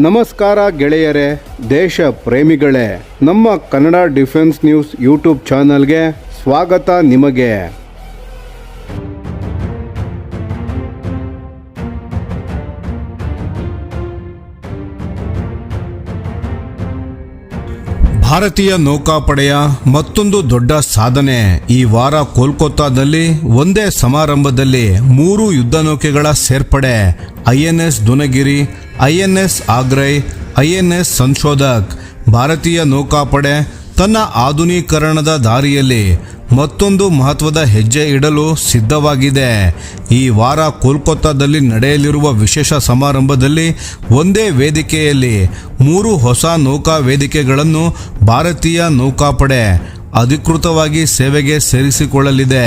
ನಮಸ್ಕಾರ ಗೆಳೆಯರೇ, ದೇಶ ಪ್ರೇಮಿಗಳೇ, ನಮ್ಮ ಕನ್ನಡ ಡಿಫೆನ್ಸ್ ನ್ಯೂಸ್ ಯೂಟ್ಯೂಬ್ ಚಾನಲ್ಗೆ ಸ್ವಾಗತ ನಿಮಗೆ. ಭಾರತೀಯ ನೌಕಾಪಡೆಯ ಮತ್ತೊಂದು ದೊಡ್ಡ ಸಾಧನೆ. ಈ ವಾರ ಕೋಲ್ಕತ್ತಾದಲ್ಲಿ ಒಂದೇ ಸಮಾರಂಭದಲ್ಲಿ 3 ಯುದ್ಧ ನೌಕೆಗಳ ಸೇರ್ಪಡೆ. INS Dunagiri, INS Agray, INS Sanshodhak. ಭಾರತೀಯ ನೌಕಾಪಡೆ ತನ್ನ ಆಧುನೀಕರಣದ ದಾರಿಯಲ್ಲಿ ಮತ್ತೊಂದು ಮಹತ್ವದ ಹೆಜ್ಜೆ ಇಡಲು ಸಿದ್ಧವಾಗಿದೆ. ಈ ವಾರ ಕೋಲ್ಕತ್ತಾದಲ್ಲಿ ನಡೆಯಲಿರುವ ವಿಶೇಷ ಸಮಾರಂಭದಲ್ಲಿ ಒಂದೇ ವೇದಿಕೆಯಲ್ಲಿ 3 ಹೊಸ ನೌಕಾ ವೇದಿಕೆಗಳನ್ನು ಭಾರತೀಯ ನೌಕಾಪಡೆ ಅಧಿಕೃತವಾಗಿ ಸೇವೆಗೆ ಸೇರಿಸಿಕೊಳ್ಳಲಿದೆ.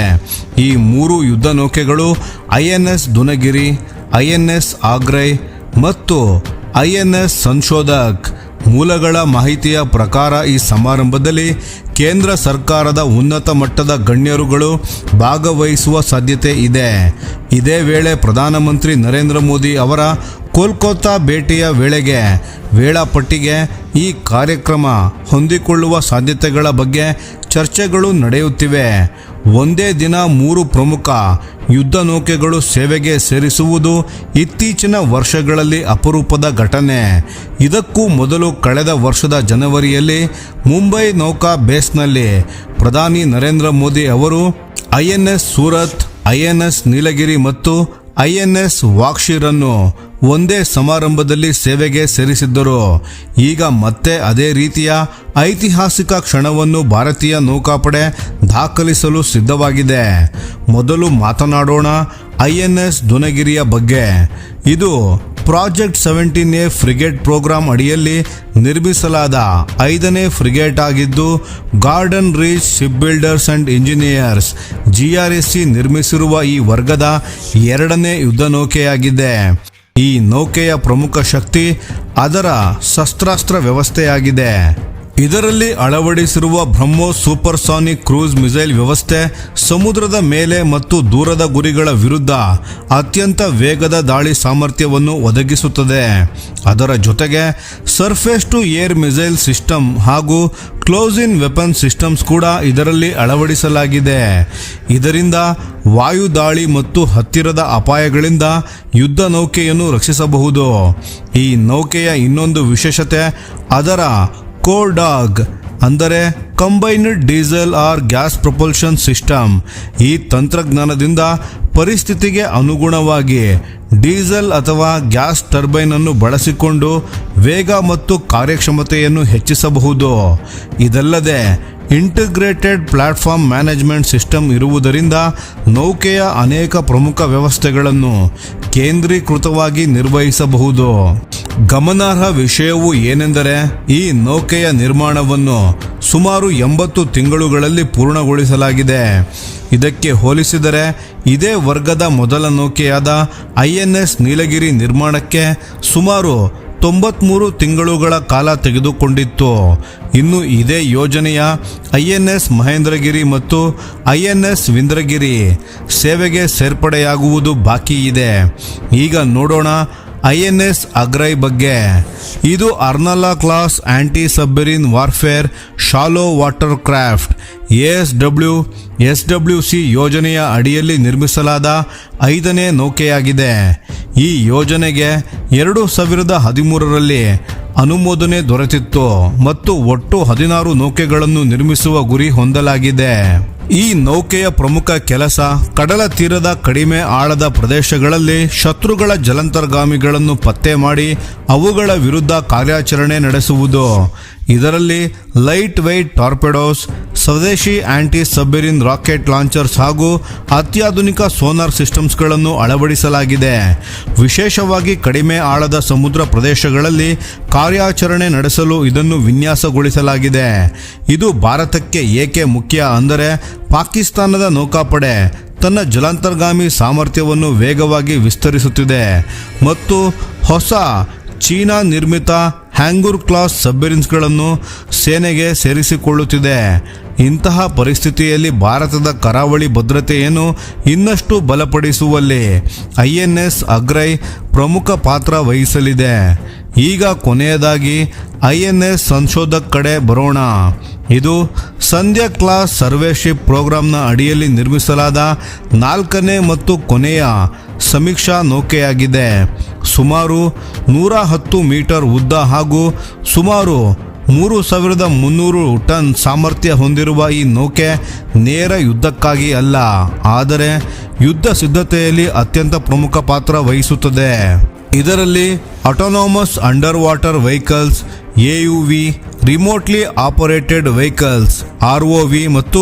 ಈ 3 ಯುದ್ಧ ನೌಕೆಗಳು ಐಎನ್ಎಸ್ ದುನಗಿರಿ, ಐಎನ್ಎಸ್ ಆಗ್ರೈ ಮತ್ತು ಐಎನ್ಎಸ್ ಸಂಶೋಧಕ್. ಮೂಲಗಳ ಮಾಹಿತಿಯ ಪ್ರಕಾರ ಈ ಸಮಾರಂಭದಲ್ಲಿ ಕೇಂದ್ರ ಸರ್ಕಾರದ ಉನ್ನತ ಮಟ್ಟದ ಗಣ್ಯರುಗಳು ಭಾಗವಹಿಸುವ ಸಾಧ್ಯತೆ ಇದೆ. ಇದೇ ವೇಳೆ ಪ್ರಧಾನಮಂತ್ರಿ ನರೇಂದ್ರ ಮೋದಿ ಅವರ ಕೋಲ್ಕತ್ತಾ ಭೇಟಿಯ ವೇಳೆಗೆ ವೇಳಾಪಟ್ಟಿಗೆ ಈ ಕಾರ್ಯಕ್ರಮ ಹೊಂದಿಕೊಳ್ಳುವ ಸಾಧ್ಯತೆಗಳ ಬಗ್ಗೆ ಚರ್ಚೆಗಳು ನಡೆಯುತ್ತಿವೆ. ಒಂದೇ ದಿನ 3 ಪ್ರಮುಖ ಯುದ್ಧ ನೌಕೆಗಳು ಸೇವೆಗೆ ಸೇರಿಸುವುದು ಇತ್ತೀಚಿನ ವರ್ಷಗಳಲ್ಲಿ ಅಪರೂಪದ ಘಟನೆ. ಇದಕ್ಕೂ ಮೊದಲು ಕಳೆದ ವರ್ಷದ ಜನವರಿಯಲ್ಲಿ ಮುಂಬೈ ನೌಕಾ ಬೇಸ್ನಲ್ಲಿ ಪ್ರಧಾನಿ ನರೇಂದ್ರ ಮೋದಿ ಅವರು ಐಎನ್ಎಸ್ ಸೂರತ್, ಐಎನ್ಎಸ್ ನೀಲಗಿರಿ ಮತ್ತು ಐಎನ್ಎಸ್ ವಾಕ್ಷಿರನ್ನು ಒಂದೇ ಸಮಾರಂಭದಲ್ಲಿ ಸೇವೆಗೆ ಸೇರಿಸಿದ್ದರು. ಈಗ ಮತ್ತೆ ಅದೇ ರೀತಿಯ ಐತಿಹಾಸಿಕ ಕ್ಷಣವನ್ನು ಭಾರತೀಯ ನೌಕಾಪಡೆ ದಾಖಲಿಸಲು ಸಿದ್ಧವಾಗಿದೆ. ಮೊದಲು ಮಾತನಾಡೋಣ ಐಎನ್ಎಸ್ ದುನಗಿರಿಯ ಬಗ್ಗೆ. ಇದು ಪ್ರಾಜೆಕ್ಟ್ 17A ಫ್ರಿಗೇಟ್ ಪ್ರೋಗ್ರಾಂ ಅಡಿಯಲ್ಲಿ ನಿರ್ಮಿಸಲಾದ 5ನೇ ಫ್ರಿಗೇಟ್ ಆಗಿದ್ದು, garden reach ship builders and engineers GRSC ನಿರ್ಮಿಸಿರುವ ಈ ವರ್ಗದ 2ನೇ ಯುದ್ಧ ನೌಕೆಯಾಗಿದೆ. ಈ ನೌಕೆಯ ಪ್ರಮುಖ ಶಕ್ತಿ ಅದರ ಶಸ್ತ್ರಾಸ್ತ್ರ ವ್ಯವಸ್ಥೆಯಾಗಿದೆ. ಇದರಲ್ಲಿ ಅಳವಡಿಸಿರುವ ಬ್ರಹ್ಮೋಸ್ ಸೂಪರ್ಸಾನಿಕ್ ಕ್ರೂಸ್ ಮಿಸೈಲ್ ವ್ಯವಸ್ಥೆ ಸಮುದ್ರದ ಮೇಲೆ ಮತ್ತು ದೂರದ ಗುರಿಗಳ ವಿರುದ್ಧ ಅತ್ಯಂತ ವೇಗದ ದಾಳಿ ಸಾಮರ್ಥ್ಯವನ್ನು ಒದಗಿಸುತ್ತದೆ. ಅದರ ಜೊತೆಗೆ surface to air missile system ಹಾಗೂ ಕ್ಲೋಸ್ ಇನ್ ವೆಪನ್ ಸಿಸ್ಟಮ್ಸ್ ಕೂಡ ಇದರಲ್ಲಿ ಅಳವಡಿಸಲಾಗಿದೆ. ಇದರಿಂದ ವಾಯು ದಾಳಿ ಮತ್ತು ಹತ್ತಿರದ ಅಪಾಯಗಳಿಂದ ಯುದ್ಧ ನೌಕೆಯನ್ನು ರಕ್ಷಿಸಬಹುದು. ಈ ನೌಕೆಯ ಇನ್ನೊಂದು ವಿಶೇಷತೆ ಅದರ ಕೋರ್ಡಾಗ್ ಅಂದರೆ combined diesel or gas propulsion system. ಈ ತಂತ್ರಜ್ಞಾನದಿಂದ ಪರಿಸ್ಥಿತಿಗೆ ಅನುಗುಣವಾಗಿ ಡೀಸೆಲ್ ಅಥವಾ ಗ್ಯಾಸ್ ಟರ್ಬೈನ್ ಅನ್ನು ಬಳಸಿಕೊಂಡು ವೇಗ ಮತ್ತು ಕಾರ್ಯಕ್ಷಮತೆಯನ್ನು ಹೆಚ್ಚಿಸಬಹುದು. ಇದಲ್ಲದೆ ಇಂಟಿಗ್ರೇಟೆಡ್ ಪ್ಲಾಟ್ಫಾರ್ಮ್ ಮ್ಯಾನೇಜ್ಮೆಂಟ್ ಸಿಸ್ಟಮ್ ಇರುವುದರಿಂದ ನೌಕೆಯ ಅನೇಕ ಪ್ರಮುಖ ವ್ಯವಸ್ಥೆಗಳನ್ನು ಕೇಂದ್ರೀಕೃತವಾಗಿ ನಿರ್ವಹಿಸಬಹುದು. ಗಮನಾರ್ಹ ವಿಷಯವು ಏನೆಂದರೆ ಈ ನೌಕೆಯ ನಿರ್ಮಾಣವನ್ನು ಸುಮಾರು 80 ತಿಂಗಳುಗಳಲ್ಲಿ ಪೂರ್ಣಗೊಳಿಸಲಾಗಿದೆ. ಇದಕ್ಕೆ ಹೋಲಿಸಿದರೆ ಇದೇ ವರ್ಗದ ಮೊದಲ ನೌಕೆಯಾದ ಐಎನ್ಎಸ್ ನೀಲಗಿರಿ ನಿರ್ಮಾಣಕ್ಕೆ ಸುಮಾರು 93 ತಿಂಗಳುಗಳ ಕಾಲ ತೆಗೆದುಕೊಂಡಿತ್ತು. ಇನ್ನು ಇದೇ ಯೋಜನೆಯ ಐಎನ್ಎಸ್ ಮಹೇಂದ್ರಗಿರಿ ಮತ್ತು ಐಎನ್ಎಸ್ ವಿಂದ್ರಗಿರಿ ಸೇವೆಗೆ ಸೇರ್ಪಡೆಯಾಗುವುದು ಬಾಕಿ ಇದೆ. ಈಗ ನೋಡೋಣ ಐಎನ್ಎಸ್ ಆಗ್ರೈ ಬಗ್ಗೆ. ಇದು Arnala class anti submarine warfare shallow water craft SWC ಯೋಜನೆಯ ಅಡಿಯಲ್ಲಿ ನಿರ್ಮಿಸಲಾದ 5ನೇ ನೌಕೆಯಾಗಿದೆ. ಈ ಯೋಜನೆಗೆ 2013ರಲ್ಲಿ ಅನುಮೋದನೆ ದೊರೆತಿತ್ತು ಮತ್ತು ಒಟ್ಟು 16 ನೌಕೆಗಳನ್ನು ನಿರ್ಮಿಸುವ ಗುರಿ ಹೊಂದಲಾಗಿದೆ. ಈ ನೌಕೆಯ ಪ್ರಮುಖ ಕೆಲಸ ಕಡಲ ತೀರದ ಕಡಿಮೆ ಆಳದ ಪ್ರದೇಶಗಳಲ್ಲಿ ಶತ್ರುಗಳ ಜಲಾಂತರ್ಗಾಮಿಗಳನ್ನು ಪತ್ತೆ ಮಾಡಿ ಅವುಗಳ ವಿರುದ್ಧ ಕಾರ್ಯಾಚರಣೆ ನಡೆಸುವುದು. ಇದರಲ್ಲಿ ಲೈಟ್ ವೆಯ್ಟ್ ಟಾರ್ಪೆಡೋಸ್, ಸ್ವದೇಶಿ ಆಂಟಿ ಸಬ್ಮರೀನ್ ರಾಕೆಟ್ ಲಾಂಚರ್ಸ್ ಹಾಗೂ ಅತ್ಯಾಧುನಿಕ ಸೋನಾರ್ ಸಿಸ್ಟಮ್ಸ್ಗಳನ್ನು ಅಳವಡಿಸಲಾಗಿದೆ. ವಿಶೇಷವಾಗಿ ಕಡಿಮೆ ಆಳದ ಸಮುದ್ರ ಪ್ರದೇಶಗಳಲ್ಲಿ ಕಾರ್ಯಾಚರಣೆ ನಡೆಸಲು ಇದನ್ನು ವಿನ್ಯಾಸಗೊಳಿಸಲಾಗಿದೆ. ಇದು ಭಾರತಕ್ಕೆ ಏಕೆ ಮುಖ್ಯ ಅಂದರೆ ಪಾಕಿಸ್ತಾನದ ನೌಕಾಪಡೆ ತನ್ನ ಜಲಾಂತರ್ಗಾಮಿ ಸಾಮರ್ಥ್ಯವನ್ನು ವೇಗವಾಗಿ ವಿಸ್ತರಿಸುತ್ತಿದೆ ಮತ್ತು ಹೊಸ ಚೀನಾ ನಿರ್ಮಿತ ಹ್ಯಾಂಗೂರ್ ಕ್ಲಾಸ್ ಸಬ್ಮರೀನ್ಸ್ಗಳನ್ನು ಸೇನೆಗೆ ಸೇರಿಸಿಕೊಳ್ಳುತ್ತಿದೆ. ಇಂತಹ ಪರಿಸ್ಥಿತಿಯಲ್ಲಿ ಭಾರತದ ಕರಾವಳಿ ಭದ್ರತೆಯನ್ನು ಇನ್ನಷ್ಟು ಬಲಪಡಿಸುವಲ್ಲಿ INS ಅಗ್ರೈ ಪ್ರಮುಖ ಪಾತ್ರ ವಹಿಸಲಿದೆ. ಈಗ ಕೊನೆಯದಾಗಿ INS ಸಂಶೋಧಕ್ ಕಡೆ ಬರೋಣ. ಇದು ಸಂಧ್ಯಾ ಕ್ಲಾಸ್ ಸರ್ವೇಶಿಪ್ ಪ್ರೋಗ್ರಾಂನ ಅಡಿಯಲ್ಲಿ ನಿರ್ಮಿಸಲಾದ 4ನೇ ಮತ್ತು ಕೊನೆಯ ಸಮೀಕ್ಷಾ ನೌಕೆಯಾಗಿದೆ. ಸುಮಾರು 110 ಮೀಟರ್ ಉದ್ದ ಹಾಗೂ ಸುಮಾರು 3300 ಟನ್ ಸಾಮರ್ಥ್ಯ ಹೊಂದಿರುವ ಈ ನೌಕೆ ನೇರ ಯುದ್ಧಕ್ಕಾಗಿ ಅಲ್ಲ, ಆದರೆ ಯುದ್ಧ ಸಿದ್ಧತೆಯಲ್ಲಿ ಅತ್ಯಂತ ಪ್ರಮುಖ ಪಾತ್ರ ವಹಿಸುತ್ತದೆ. ಇದರಲ್ಲಿ autonomous under water vehicles, AUV, remotely operated vehicles ROV ಮತ್ತು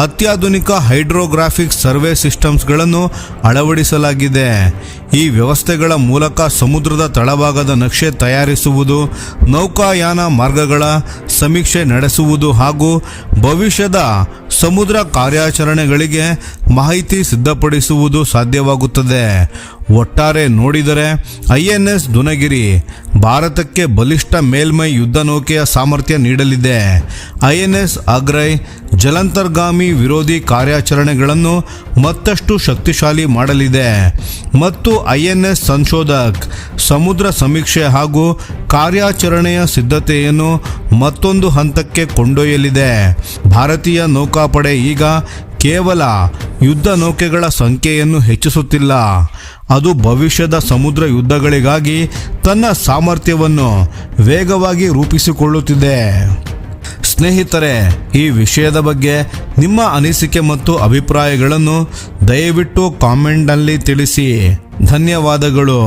ಅತ್ಯಾಧುನಿಕ ಹೈಡ್ರೋಗ್ರಾಫಿಕ್ ಸರ್ವೆ ಸಿಸ್ಟಮ್ಸ್ಗಳನ್ನು ಅಳವಡಿಸಲಾಗಿದೆ. ಈ ವ್ಯವಸ್ಥೆಗಳ ಮೂಲಕ ಸಮುದ್ರದ ತಳಭಾಗದ ನಕ್ಷೆ ತಯಾರಿಸುವುದು, ನೌಕಾಯಾನ ಮಾರ್ಗಗಳ ಸಮೀಕ್ಷೆ ನಡೆಸುವುದು ಹಾಗೂ ಭವಿಷ್ಯದ ಸಮುದ್ರ ಕಾರ್ಯಾಚರಣೆಗಳಿಗೆ ಮಾಹಿತಿ ಸಿದ್ಧಪಡಿಸುವುದು ಸಾಧ್ಯವಾಗುತ್ತದೆ. ಒಟ್ಟಾರೆ ನೋಡಿದರೆ INS ದುನಗಿರಿ ಭಾರತಕ್ಕೆ ಬಲಿಷ್ಠ ಮೇಲ್ಮೈ ಯುದ್ಧ ನೌಕೆಯ ಸಾಮರ್ಥ್ಯ ನೀಡಲಿದೆ. INS ಅಗ್ರೈ ಜಲಾಂತರ್ಗಾಮಿ ವಿರೋಧಿ ಕಾರ್ಯಾಚರಣೆಗಳನ್ನು ಮತ್ತಷ್ಟು ಶಕ್ತಿಶಾಲಿ ಮಾಡಲಿದೆ ಮತ್ತು INS ಸಂಶೋಧಕ್ ಸಮುದ್ರ ಸಮೀಕ್ಷೆ ಹಾಗೂ ಕಾರ್ಯಾಚರಣೆಯ ಸಿದ್ಧತೆಯನ್ನು ಮತ್ತೊಂದು ಹಂತಕ್ಕೆ ಕೊಂಡೊಯ್ಯಲಿದೆ. ಭಾರತೀಯ ನೌಕಾಪಡೆ ಈಗ ಕೇವಲ ಯುದ್ಧ ನೌಕೆಗಳ ಸಂಖ್ಯೆಯನ್ನು ಹೆಚ್ಚಿಸುತ್ತಿಲ್ಲ, ಅದು ಭವಿಷ್ಯದ ಸಮುದ್ರ ಯುದ್ಧಗಳಿಗಾಗಿ ತನ್ನ ಸಾಮರ್ಥ್ಯವನ್ನು ವೇಗವಾಗಿ ರೂಪಿಸಿಕೊಳ್ಳುತ್ತಿದೆ. ಸ್ನೇಹಿತರೆ, ಈ ವಿಷಯದ ಬಗ್ಗೆ ನಿಮ್ಮ ಅನಿಸಿಕೆ ಮತ್ತು ಅಭಿಪ್ರಾಯಗಳನ್ನು ದಯವಿಟ್ಟು ಕಾಮೆಂಟ್ನಲ್ಲಿ ತಿಳಿಸಿ. ಧನ್ಯವಾದಗಳು.